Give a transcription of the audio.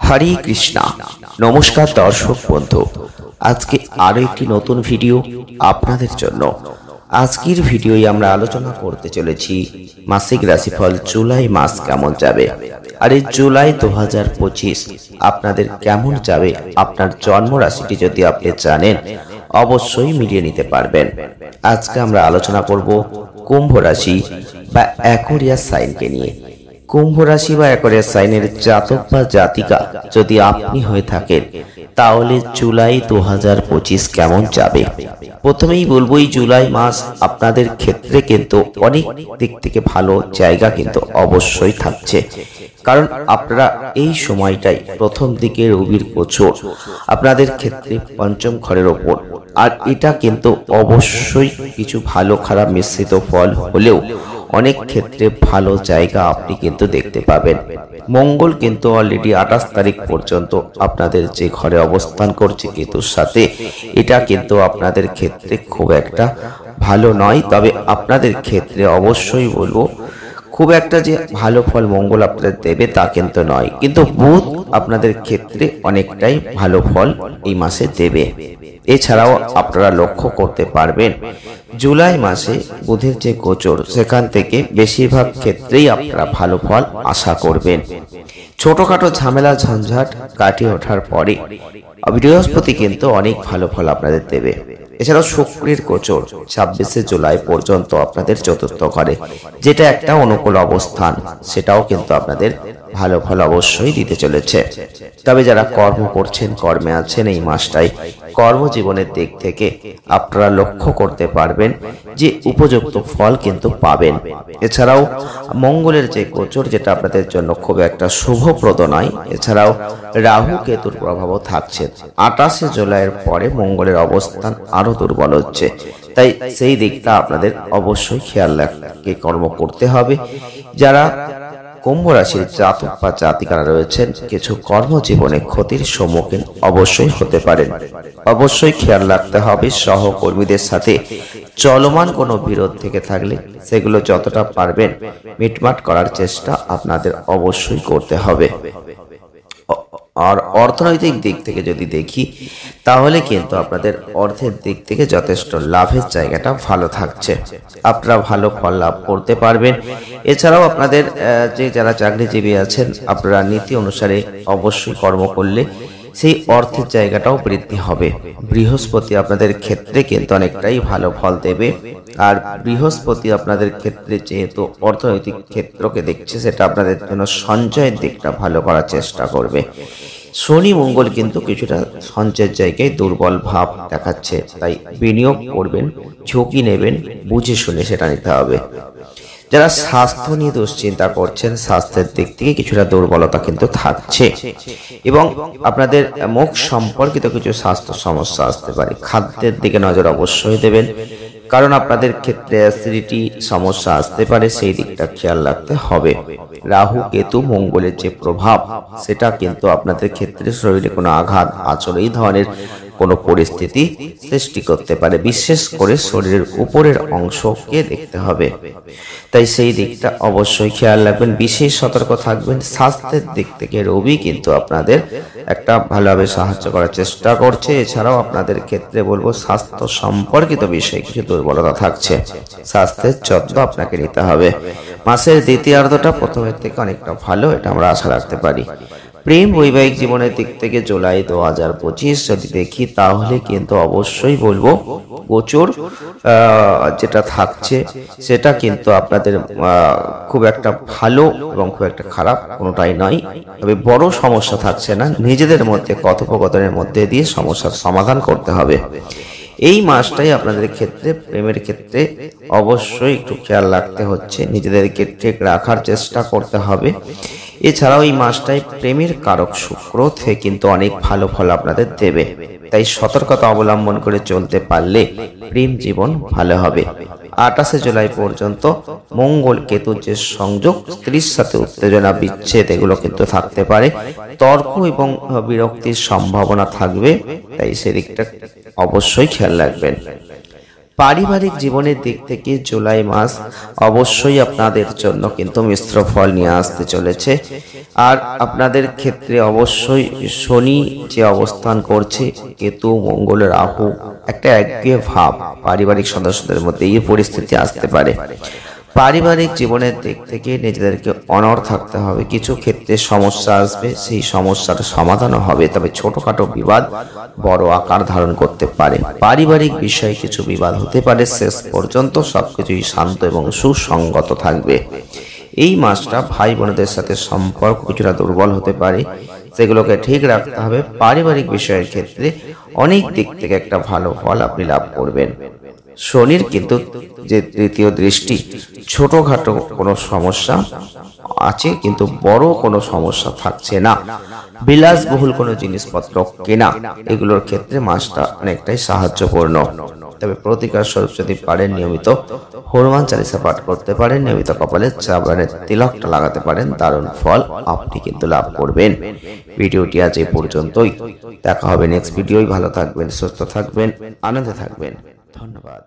হরে কৃষ্ণা। নমস্কার দর্শক বন্ধু, আজকে আরো একটি নতুন ভিডিও আপনাদের জন্য। আজকের ভিডিওয় আমরা আলোচনা করতে চলেছি মাসিক রাশিফল জুলাই মাস কেমন যাবে। আর এই জুলাই 2025 আপনাদের কেমন যাবে, আপনার জন্ম রাশিটি যদি আপনি জানেন অবশ্যই মিলিয়ে নিতে পারবেন। আজকে আমরা আলোচনা করব কুম্ভ রাশি বা অ্যাকোয়ারিয়াস সাইনকে নিয়ে। কুম্ভ রাশি বা অ্যাকোয়ারিয়াস সাইনের জাতক বা জাতিকা যদি আপনি হয়ে থাকেন তাহলে জুলাই 2025 কেমন যাবে। প্রথমেই বলবো, এই জুলাই মাস আপনাদের ক্ষেত্রে কিন্তু অনেক দিক থেকে ভালো জায়গা কিন্তু অবশ্যই থাকছে, কারণ আপনারা এই সময়টাই প্রথম দিকে রবির গোচর আপনাদের ক্ষেত্রে পঞ্চম ঘরের ওপর, আর এটা কিন্তু অবশ্যই কিছু ভালো খারাপ মিশ্রিত ফল হলেও অনেক ক্ষেত্রে ভালো জায়গা আপনি কিন্তু দেখতে পাবেন। মঙ্গল কিন্তু অলরেডি 28 তারিখ পর্যন্ত আপনাদের যে ঘরে অবস্থান করছে কেতুর সাথে, এটা কিন্তু আপনাদের ক্ষেত্রে খুব একটা ভালো নয়। তবে আপনাদের ক্ষেত্রে অবশ্যই বলবো, খুব একটা যে ভালো ফল মঙ্গল আপনাদের দেবে তা কিন্তু নয়, কিন্তু বুধ আপনাদের ক্ষেত্রে অনেকটাই ভালো ফল এই মাসে দেবে। এছাড়াও আপনারা লক্ষ্য করতে পারবেন জুলাই মাসে বুধের যে গোচর, সেখান থেকে বেশিরভাগ ক্ষেত্রেই আপনারা ভালো ফল আশা করবেন। ছোটখাটো ঝামেলা ঝঞ্ঝাট কাটিয়ে ওঠার পরে বৃহস্পতি কিন্তু অনেক ভালো ফল আপনাদের দেবে। এছাড়াও শুক্রের গোচর 26শে জুলাই পর্যন্ত আপনাদের চতুর্থ ঘরে, যেটা একটা অনুকূল অবস্থান, সেটাও কিন্তু আপনাদের ভালো ফল অবশ্যই দিতে চলেছে। তবে যারা কর্ম করছেন, কর্মে আছেন, এই মাসটাই কর্মজীবনের দিক থেকে আপনারা লক্ষ্য করতে পারবেন যে উপযুক্ত ফল কিন্তু পাবেন। এছাড়াও মঙ্গলের যে গোচর, যেটা আপনাদের জন্য খুব একটা শুভপ্রদ নয়। এছাড়াও রাহু কেতুর প্রভাবও থাকছে। 28শে জুলাইয়ের পরে মঙ্গলের অবস্থান আরো দুর্বল হচ্ছে, তাই সেই দিকটা আপনাদের অবশ্যই খেয়াল রাখতে কর্ম করতে হবে। যারা কুম্ভ রাশির জাতক বা জাতিকারা রয়েছেন, কিছু কর্মজীবনে ক্ষতির সম্মুখীন অবশ্যই হতে পারেন। অবশ্যই খেয়াল রাখতে হবে সহকর্মীদের সাথে চলমান কোনো বিরোধ থেকে থাকলে সেগুলো যতটা পারবেন মিটমাট করার চেষ্টা আপনাদের অবশ্যই করতে হবে। আর অর্থনৈতিক দিক থেকে যদি দেখি, তাহলে কিন্তু আপনাদের অর্থের দিক থেকে যথেষ্ট লাভের জায়গাটা ভালো থাকছে, আপনারা ভালো ফল লাভ করতে পারবেন। এছাড়াও আপনাদের যে যারা চাকরিজীবী আছেন, আপনারা নীতি অনুসারে অবশ্যই কর্ম করলে সেই অর্থের জায়গাটাও বৃদ্ধি হবে। বৃহস্পতি আপনাদের ক্ষেত্রে কিন্তু অনেকটাই ভালো ফল দেবে, আর বৃহস্পতি আপনাদের ক্ষেত্রে যেহেতু অর্থনৈতিক ক্ষেত্রকে দেখছে, সেটা আপনাদের জন্য সঞ্চয়ের দিকটা ভালো করার চেষ্টা করবে। শনি মঙ্গল কিন্তু কিছুটা সঞ্চয়ের জায়গায় দুর্বল ভাব দেখাচ্ছে, তাই বিনিয়োগ করবেন, ঝুঁকি নেবেন, বুঝে শুনে সেটা নিতে হবে। যারা স্বাস্থ্য নিয়ে দুশ্চিন্তা করছেন, স্বাস্থ্যের দিক থেকে কিছুটা দুর্বলতা কিন্তু থাকছে, এবং আপনাদের মুখ সম্পর্কিত কিছু স্বাস্থ্য সমস্যা আসতে পারে। খাদ্যের দিকে নজর অবশ্যই দেবেন, কারণ আপনাদের ক্ষেত্রে অ্যাসিডিটি সমস্যা আসতে পারে, সেই দিকটা খেয়াল রাখতে হবে। রাহু কেতু মঙ্গলের যে প্রভাব, সেটা কিন্তু আপনাদের ক্ষেত্রে শরীরে কোনো আঘাত আচরণ এই ধরনের কোনো পরিস্থিতি সৃষ্টি করতে পারে, বিশেষ করে শরীরের উপরের অংশকে দেখতে হবে। তাই সেই দিকটা অবশ্যই খেয়াল রাখবেন, বিশেষ সতর্ক থাকবেন। স্বাস্থ্যের দিক থেকে রবি কিন্তু আপনাদের একটা ভালোভাবে সাহায্য করার চেষ্টা করছে। এছাড়াও আপনাদের ক্ষেত্রে বলবো, স্বাস্থ্য সম্পর্কিত বিষয়ে কিছু দুর্বলতা থাকছে, স্বাস্থ্যের যত্ন আপনাকে নিতে হবে। মাসের দ্বিতীয়ার্ধটা প্রথমের থেকে অনেকটা ভালো, এটা আমরা আশা রাখতে পারি। প্রেম বৈবাহিক জীবনের দিক থেকে জুলাই 2025 যদি দেখি, তাহলে কিন্তু অবশ্যই বলবো গোচর যেটা থাকছে সেটা কিন্তু আপনাদের খুব একটা ভালো এবং খুব একটা খারাপ কোনোটাই নয়। তবে বড় সমস্যা থাকছে না, নিজেদের মধ্যে কথোপকথনের মধ্যে দিয়ে সমস্যার সমাধান করতে হবে। এই মাসটাই আপনাদের ক্ষেত্রে প্রেমের ক্ষেত্রে অবশ্যই একটু খেয়াল রাখতে হচ্ছে, নিজেদেরকে ঠিক রাখার চেষ্টা করতে হবে। এছাড়াও এই মাসটাই প্রেমের কারক শুক্র থেকে কিন্তু অনেক ভালো ফল আপনাদের দেবে, তাই সতর্কতা অবলম্বন করে চলতে পারলে প্রেম জীবন ভালো হবে। 28শে জুলাই পর্যন্ত মঙ্গল কেতুর যে সংযোগ, স্ত্রীর সাথে উত্তেজনা বিচ্ছেদ এগুলো কিন্তু থাকতে পারে, তর্ক এবং বিরক্তির সম্ভাবনা থাকবে, তাই সেদিকটা অবশ্যই খেয়াল রাখবেন। পারিবারিক জীবনের দিক থেকে জুলাই মাস অবশ্যই আপনাদের জন্য কিন্তু মিশ্র ফল নিয়ে আসতে চলেছে। আর আপনাদের ক্ষেত্রে অবশ্যই শনি যে অবস্থান করছে, কেতু, মঙ্গল, রাহু, একটা একঘেয়ে ভাব পারিবারিক সদস্যদের মধ্যে এই পরিস্থিতি আসতে পারে। পারিবারিক জীবনের দিক থেকে নিজেদেরকে অনড় থাকতে হবে। কিছু ক্ষেত্রে সমস্যা আসবে, সেই সমস্যার সমাধানও হবে, তবে ছোটখাটো বিবাদ বড় আকার ধারণ করতে পারে। পারিবারিক বিষয়ে কিছু বিবাদ হতে পারে, শেষ পর্যন্ত সবকিছুই শান্ত এবং সুসংগত থাকবে। এই মাসটা ভাই বোনদের সাথে সম্পর্ক কিছুটা দুর্বল হতে পারে, সেগুলোকে ঠিক রাখতে হবে। পারিবারিক বিষয়ের ক্ষেত্রে অনেক দিক থেকে একটা ভালো ফল আপনি লাভ করবেন। শনির কিন্তু যে তৃতীয় দৃষ্টি, ছোটখাটো কোনো সমস্যা আছে কিন্তু বড় কোনো সমস্যা থাকছে না। বিলাসবহুল কোনো জিনিসপত্র কেনা, এগুলোর ক্ষেত্রে মাসটা অনেকটাই সাহায্যপূর্ণ। তবে প্রতিকার স্বরূপ যদি পারেন নিয়মিত হনুমান চালিসা পাঠ করতে পারেন, নিয়মিত কপালে চাবড়ানের তিলকটা লাগাতে পারেন, দারুণ ফল আপনি কিন্তু লাভ করবেন। ভিডিওটি আজ এই পর্যন্তই, দেখা হবে নেক্সট ভিডিওই। ভালো থাকবেন, সুস্থ থাকবেন, আনন্দে থাকবেন। ধন্যবাদ।